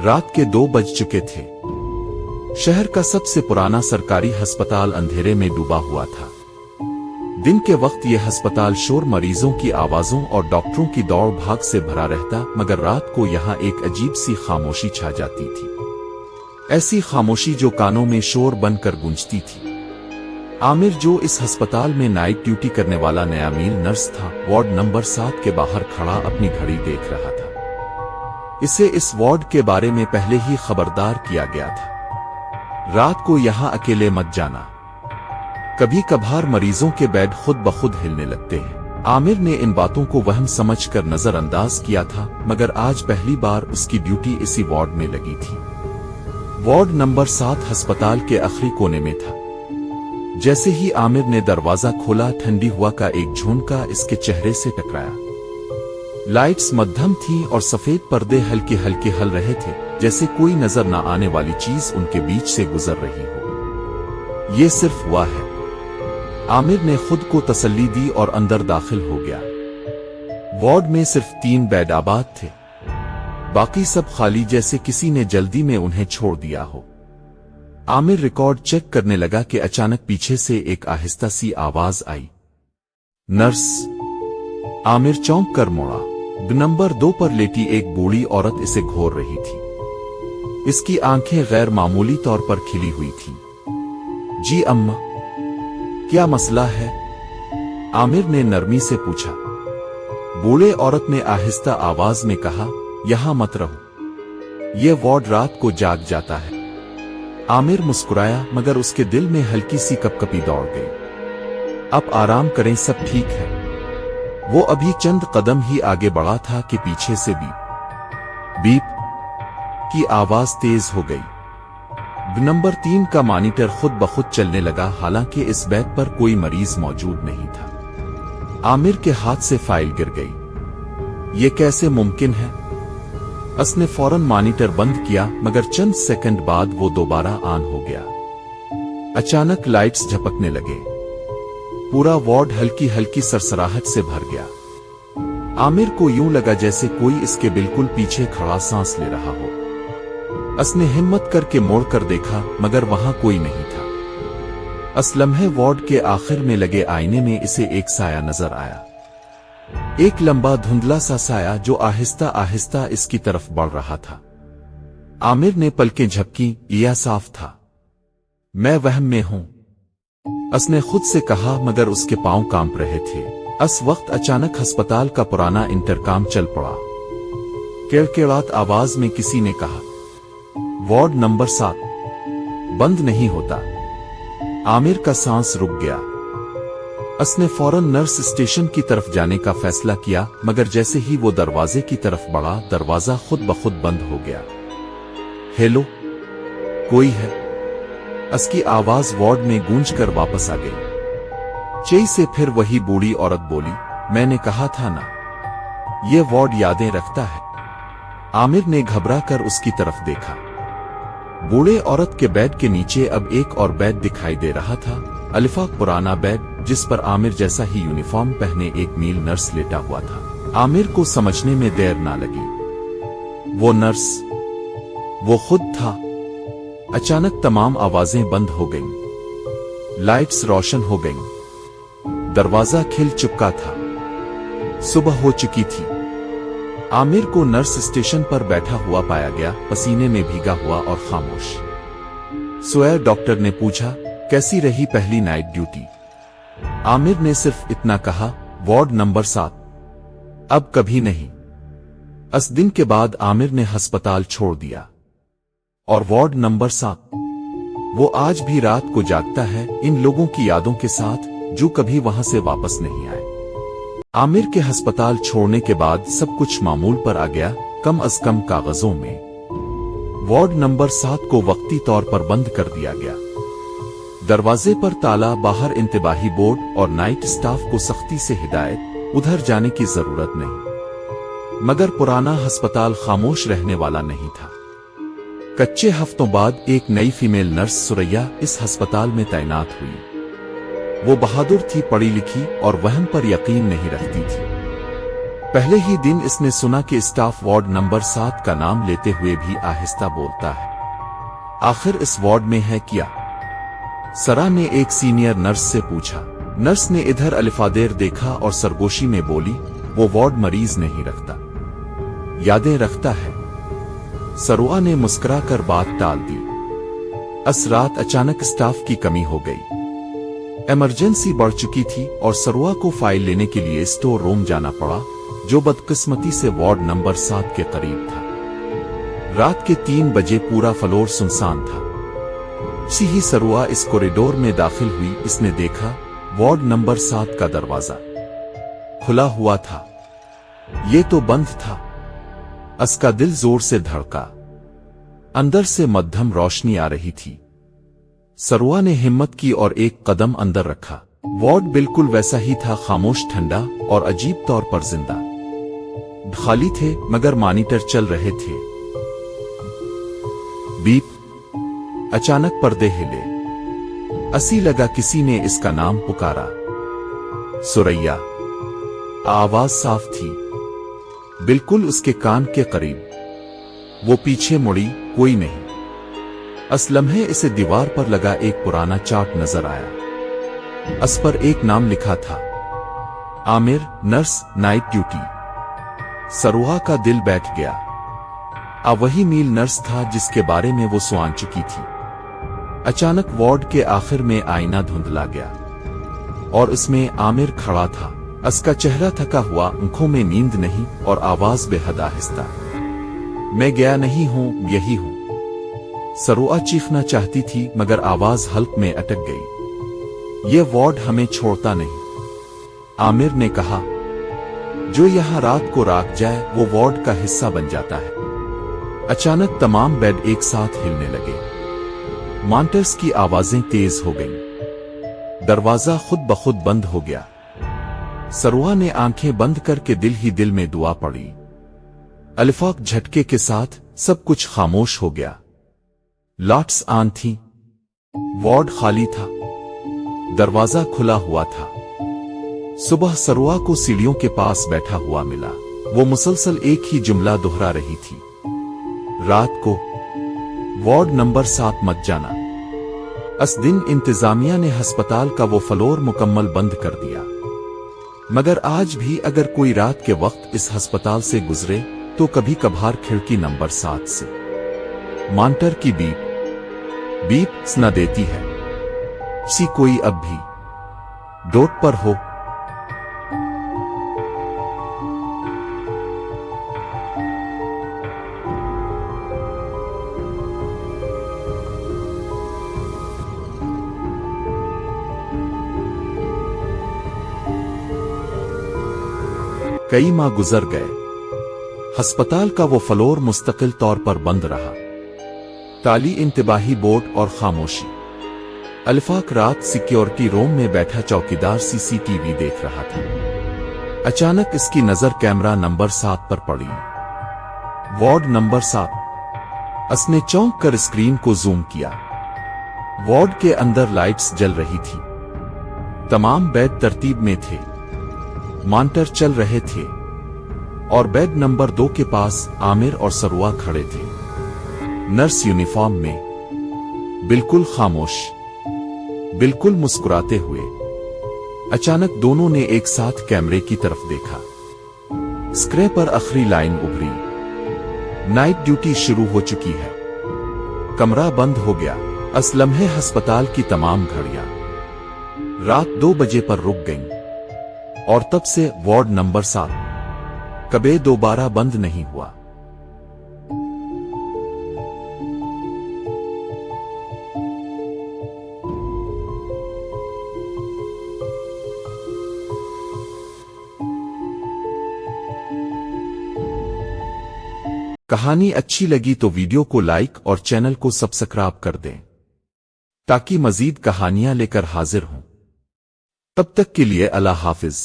रात के 2 बज चुके थे। शहर का सबसे पुराना सरकारी अस्पताल अंधेरे में डूबा हुआ था। दिन के वक्त यह अस्पताल शोर, मरीजों की आवाजों और डॉक्टरों की दौड़ भाग से भरा रहता, मगर रात को यहाँ एक अजीब सी खामोशी छा जाती थी। ऐसी खामोशी जो कानों में शोर बनकर गूंजती थी। आमिर, जो इस अस्पताल में नाइट ड्यूटी करने वाला नया मील नर्स था, वार्ड नंबर 7 के बाहर खड़ा अपनी घड़ी देख रहा था। इसे इस वार्ड के बारे में पहले ही खबरदार किया गया था। रात को यहां अकेले मत जाना। कभी कभार मरीजों के बेड खुद ब खुद हिलने लगते हैं। आमिर ने इन बातों को वहम समझकर नजरअंदाज किया था, मगर आज पहली बार उसकी ड्यूटी इसी वार्ड में लगी थी। वार्ड नंबर 7 अस्पताल के आखिरी कोने में था। जैसे ही आमिर ने दरवाजा खोला, ठंडी हवा का एक झोंका इसके चेहरे से टकराया। लाइट्स मध्यम थीं और सफेद पर्दे हल्के हल्के हल रहे थे, जैसे कोई नजर न आने वाली चीज उनके बीच से गुजर रही हो। ये सिर्फ हुआ है। आमिर ने खुद को तसल्ली दी और अंदर दाखिल हो गया। वार्ड में सिर्फ 3 बेड आबाद थे, बाकी सब खाली, जैसे किसी ने जल्दी में उन्हें छोड़ दिया हो। आमिर रिकॉर्ड चेक करने लगा कि अचानक पीछे से एक आहिस्ता सी आवाज आई, नर्स। आमिर चौंक कर मुड़ा। नंबर 2 पर लेटी एक बूढ़ी औरत इसे घोर रही थी। इसकी आंखें गैर मामूली तौर पर खिली हुई थीं। जी अम्मा, क्या मसला है? आमिर ने नरमी से पूछा। बूढ़े औरत ने आहिस्ता आवाज में कहा, यहां मत रहो, ये वार्ड रात को जाग जाता है। आमिर मुस्कुराया, मगर उसके दिल में हल्की सी कपकपी दौड़ गई। अब आराम करें, सब ठीक है। वो अभी चंद कदम ही आगे बढ़ा था कि पीछे से बीप बीप की आवाज तेज हो गई। नंबर 3 का मॉनिटर खुद ब खुद चलने लगा, हालांकि इस बेड पर कोई मरीज मौजूद नहीं था। आमिर के हाथ से फाइल गिर गई। ये कैसे मुमकिन है? उसने फौरन मॉनिटर बंद किया, मगर चंद सेकंड बाद वो दोबारा ऑन हो गया। अचानक लाइट्स झपकने लगे। पूरा वार्ड हल्की हल्की सरसराहट से भर गया। आमिर को यूं लगा जैसे कोई इसके बिल्कुल पीछे खड़ा सांस ले रहा हो। उसने हिम्मत करके मोड़ कर देखा, मगर वहां कोई नहीं था। उस लम्हे वार्ड के आखिर में लगे आईने में इसे एक साया नजर आया। एक लंबा धुंधला सा साया जो आहिस्ता आहिस्ता इसकी तरफ बढ़ रहा था। आमिर ने पलकें झपकी, यह साफ था, मैं वहम में हूं, उसने खुद से कहा, मगर उसके पांव कांप रहे थे। उस वक्त अचानक अस्पताल का पुराना इंटरकॉम चल पड़ा। केड़केड़ात आवाज में किसी ने कहा, वार्ड नंबर 7 बंद नहीं होता। आमिर का सांस रुक गया। उसने फौरन नर्स स्टेशन की तरफ जाने का फैसला किया, मगर जैसे ही वो दरवाजे की तरफ बढ़ा, दरवाजा खुद ब खुद बंद हो गया। हेलो, कोई है? उसकी आवाज वार्ड में गूंजकर वापस आ गई। चेई से फिर वही बूढ़ी औरत बोली, मैंने कहा था ना, ये वार्ड यादें रखता है। आमिर ने घबरा कर उसकी तरफ देखा। बूढ़े औरत के बेड के नीचे अब एक और बेड दिखाई दे रहा था, अलिफा पुराना बेड, जिस पर आमिर जैसा ही यूनिफॉर्म पहने एक मील नर्स लेटा हुआ था। आमिर को समझने में देर ना लगी। वो नर्स, वो खुद था। अचानक तमाम आवाजें बंद हो गईं। लाइट्स रोशन हो गईं। दरवाजा खिल चुका था। सुबह हो चुकी थी। आमिर को नर्स स्टेशन पर बैठा हुआ पाया गया, पसीने में भीगा हुआ और खामोश। सोया डॉक्टर ने पूछा, कैसी रही पहली नाइट ड्यूटी? आमिर ने सिर्फ इतना कहा, वार्ड नंबर 7 अब कभी नहीं। उस दिन के बाद आमिर ने अस्पताल छोड़ दिया और वार्ड नंबर 7 वो आज भी रात को जागता है, इन लोगों की यादों के साथ जो कभी वहां से वापस नहीं आए। आमिर के अस्पताल छोड़ने के बाद सब कुछ मामूल पर आ गया, कम अज कम कागजों में। वार्ड नंबर 7 को वक्ती तौर पर बंद कर दिया गया। दरवाजे पर ताला, बाहर इंतबाही बोर्ड और नाइट स्टाफ को सख्ती से हिदायत, उधर जाने की जरूरत नहीं। मगर पुराना अस्पताल खामोश रहने वाला नहीं था। कच्चे हफ्तों बाद एक नई फीमेल नर्स सुरैया इस अस्पताल में तैनात हुई। वो बहादुर थी, पढ़ी लिखी और वहम पर यकीन नहीं रखती थी। पहले ही दिन इसने सुना कि स्टाफ वार्ड नंबर 7 का नाम लेते हुए भी आहिस्ता बोलता है। आखिर इस वार्ड में है क्या? सरा ने एक सीनियर नर्स से पूछा। नर्स ने इधर अलिफादेर देखा और सरगोशी में बोली, वो वार्ड मरीज नहीं रखता, यादें रखता है। सरुआ ने मुस्कुराकर बात टाल दी। इस रात अचानक स्टाफ की कमी हो गई। इमरजेंसी बढ़ चुकी थी और सरुआ को फाइल लेने के लिए स्टोर रूम जाना पड़ा, जो बदकिस्मती से वार्ड नंबर 7 के करीब था। रात के 3 बजे पूरा फ्लोर सुनसान था। सी ही सरुआ इस कॉरिडोर में दाखिल हुई। इसने देखा वार्ड नंबर 7 का दरवाजा खुला हुआ था। ये तो बंद था। उसका दिल जोर से धड़का। अंदर से मध्यम रोशनी आ रही थी। सरुआ ने हिम्मत की और एक कदम अंदर रखा। वार्ड बिल्कुल वैसा ही था, खामोश, ठंडा और अजीब तौर पर जिंदा। खाली थे मगर मॉनिटर चल रहे थे। बीप। अचानक पर्दे हिले। ऐसी लगा किसी ने इसका नाम पुकारा। सुरैया। आवाज साफ थी, बिल्कुल उसके कान के करीब। वो पीछे मुड़ी, कोई नहीं। इस लम्हे इसे दीवार पर लगा एक पुराना चार्ट नजर आया। उस पर एक नाम लिखा था, आमिर, नर्स, नाइट ड्यूटी। सरुआ का दिल बैठ गया। वही नील नर्स था जिसके बारे में वो सुन चुकी थी। अचानक वार्ड के आखिर में आईना धुंधला गया और उसमें आमिर खड़ा था। उसका चेहरा थका हुआ, आंखों में नींद नहीं और आवाज बेहद आहिस्ता। मैं गया नहीं हूं, यही हूं। सरुआ चीखना चाहती थी मगर आवाज हल्क में अटक गई। ये वार्ड हमें छोड़ता नहीं। आमिर ने कहा, जो यहां रात को राख जाए वो वार्ड का हिस्सा बन जाता है। अचानक तमाम बेड एक साथ हिलने लगे। मॉनिटर्स की आवाजें तेज हो गईं। दरवाजा खुद ब खुद बंद हो गया। सरुआ ने आंखें बंद करके दिल ही दिल में दुआ पड़ी। अलिफाक झटके के साथ सब कुछ खामोश हो गया। लाइट्स ऑन थी। वार्ड खाली था। दरवाजा खुला हुआ था। सुबह सरुआ को सीढ़ियों के पास बैठा हुआ मिला। वो मुसलसल एक ही जुमला दोहरा रही थी, रात को वार्ड नंबर 7 मत जाना। इस दिन इंतजामिया ने अस्पताल का वो फ्लोर मुकम्मल बंद कर दिया। मगर आज भी अगर कोई रात के वक्त इस अस्पताल से गुजरे तो कभी कभार खिड़की नंबर 7 से मॉनिटर की बीप सुना देती है। सी कोई अब भी डोट पर हो। कई माह गुजर गए। अस्पताल का वो फ्लोर मुस्तकिल तौर पर बंद रहा। ताली, इंतबाही बोर्ड और खामोशी। अलिफाक रात सिक्योरिटी रूम में बैठा चौकीदार सीसीटीवी देख रहा था। अचानक इसकी नजर कैमरा नंबर 7 पर पड़ी। Ward number 7। उसने चौंक कर स्क्रीन को जूम किया। वार्ड के अंदर लाइट्स जल रही थी। तमाम बेड तरतीब में थे। मॉनिटर चल रहे थे और बेड नंबर 2 के पास आमिर और सरुआ खड़े थे, नर्स यूनिफॉर्म में, बिल्कुल खामोश, बिल्कुल मुस्कुराते हुए। अचानक दोनों ने एक साथ कैमरे की तरफ देखा। स्क्रीन पर आखिरी लाइन उभरी, नाइट ड्यूटी शुरू हो चुकी है। कमरा बंद हो गया। इस लम्हे अस्पताल की तमाम घड़ियां रात 2 बजे पर रुक गईं और तब से वार्ड नंबर 7 कभी दोबारा बंद नहीं हुआ। कहानी अच्छी लगी तो वीडियो को लाइक और चैनल को सब्सक्राइब कर दें ताकि मजीद कहानियां लेकर हाजिर हों। तब तक के लिए अल्लाह हाफिज।